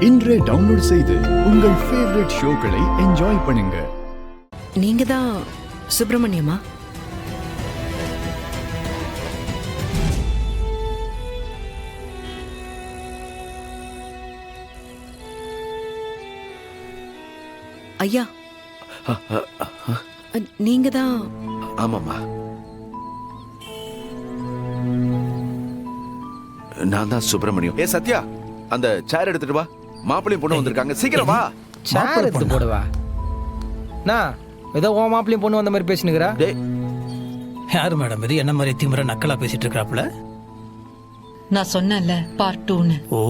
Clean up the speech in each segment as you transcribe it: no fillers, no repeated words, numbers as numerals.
இன்றே டவுன்லோட் செய்து உங்கள் ஃபேவரட் ஷோக்களை என்ஜாய் பண்ணுங்க. நீங்க தான் சுப்பிரமணியமா? ஐயா, நீங்க தான்? ஆமாம்மா, நான் தான் சுப்பிரமணியம். சத்யா, அந்த சேர் எடுத்துட்டு வா. மாப்பிள்ளையும் பொண்ணு வந்திருக்காங்க, சீக்கிரம் வா. சேர் எடுத்து போடுவா. நான் ஏதோ ஓ மாப்பிள்ளையும் பொண்ணு வந்த மாதிரி பேசினுக்கிறா. யாரு மேடம் இது? என்ன மாதிரி திமிர நக்கலா பேசிட்டு இருக்காப்ல? நான் சொன்னேன்ல பார்ட் 2ன்னு. ஓ,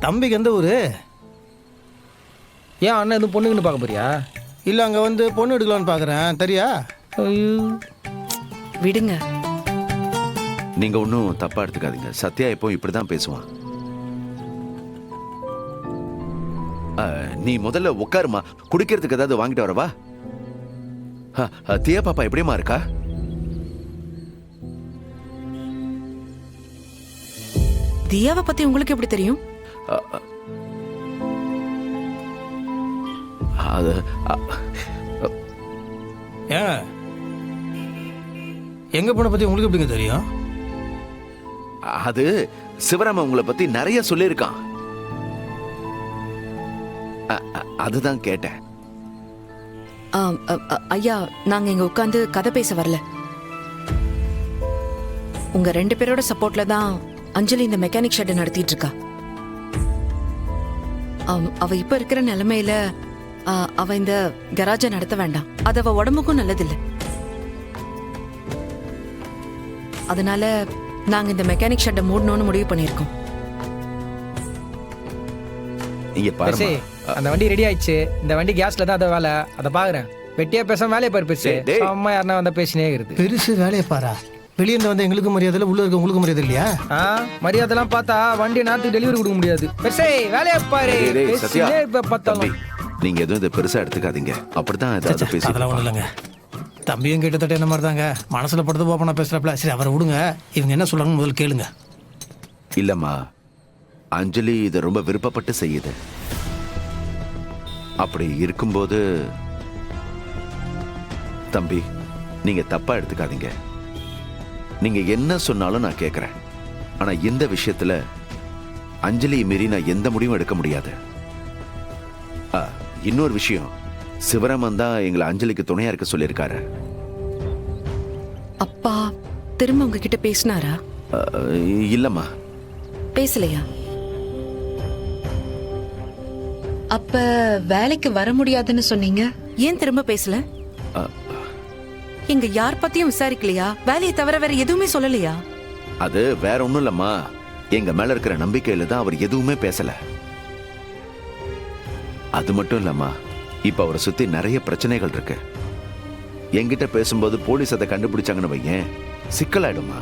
தம்பிக்கு எந்த ஊரு? ஏன் அண்ணன் எதுவும் பொண்ணுங்கன்னு பார்க்க போறியா? இல்ல அங்க வந்து பொண்ணு எடுக்கலான்னு பாக்குறேன், தெரியா? விடுங்க. நீங்க ஒன்றும் தப்பா எடுத்துக்காதீங்க. சத்யா இப்போ இப்படிதான் பேசுவான். நீ முதல்ல உட்காருமா, குடிக்கிறதுக்கு ஏதாவது வாங்கிட்டு வரவா? தியா பாப்பா எப்படிமா இருக்கா? தியாவை பத்தி உங்களுக்கு எப்படி தெரியும்? அது ஏன் எங்க பொண்ணை பத்தி உங்களுக்கு எப்படிங்க தெரியும்? அது சிவராம உங்களை பத்தி நிறைய சொல்லியிருக்கான். அதுதான் கேட்டேன். ஐயா, நாங்க இங்க உட்கார்ந்து கதை பேச வரல. உங்க 2 பேரோட சப்போர்ட்ல தான் அஞ்சலி இந்த மெக்கானிக் ஷெட் நடத்திட்டு இருக்கா. அவ இப்ப இருக்கிற நிலைமையில அவ இந்த கராஜை நடத்த வேண்டாம். அது அவ உடம்புக்கும் நல்லதில்லை. அதனால நாங்க இந்த மெக்கானிக் ஷெட்டை மூடணும்னு முடிவு பண்ணிருக்கோம். அந்த வண்டி ரெடி ஆயிடுச்சு. இந்த வண்டி கேஸ்ல தான் அத வேலை. அத பாக்குறேன். வெட்டியா பேசாம வேலையை பாரு. பெருசு அம்மா யாருன்னா வந்தா பேசினே இருக்குது. பெருசு வேலையை பாரா. வெளியே இருந்து வந்து எங்களுக்கு மரியாதை இல்லை, உள்ள இருக்க உங்களுக்கு மரியாதை இல்லையா? மரியாதைலாம் பார்த்தா வண்டியை நாட்டுக்கு டெலிவரி கொடுக்க முடியாது. பெருசே வேலையை பாரு. நீங்க எதுவும் இதை பெருசா எடுத்துக்காதீங்க. அப்படிதான் அதெல்லாம் ஒண்ணு இல்லைங்க. தம்பியும் கிட்டத்தட்ட என்ன மாதிரி தாங்க. மனசுல படுத்து போப்பா பேசுறப்பல. சரி, அவரை விடுங்க. இவங்க என்ன சொல்றாங்கன்னு முதல்ல கேளுங்க. இல்லம்மா, அஞ்சலி இதை ரொம்ப விருப்பப்பட்டு செய்யுது. அப்படி இருக்கும்போது தம்பி, நீங்க தப்பா எடுத்துக்காதீங்க. நீங்க என்ன சொன்னாலும் நான் கேட்கிறேன். ஆனா இந்த விஷயத்துல அஞ்சலி மீறி நான் எந்த முடிவும் எடுக்க முடியாது. இன்னொரு விஷயம், சிவராமன் தான் எங்களை அஞ்சலிக்கு துணையா இருக்க சொல்லியிருக்காரு. அப்பா திரும்ப உங்ககிட்ட பேசினாரா? இல்லம்மா, பேசலையா? அப்ப வேலைக்கு வர முடியாதுன்னு சொன்னீங்க. ஏன் திரும்ப பேசல? எங்க யார் பத்தியும் விசாரிக்கலையா? வேலையை தவிர வேற எதுவுமே சொல்லலையா? அது வேற ஒண்ணும் இல்லம்மா. எங்க மேல இருக்கிற நம்பிக்கையில தான் அவர் எதுவுமே பேசல. அது மட்டும் இல்லம்மா, இப்ப அவரை சுத்தி நிறைய பிரச்சனைகள் இருக்கு. என்கிட்ட பேசும்போது போலீஸ் அதை கண்டுபிடிச்சாங்கன்னு வையேன், சிக்கலாயிடுமா.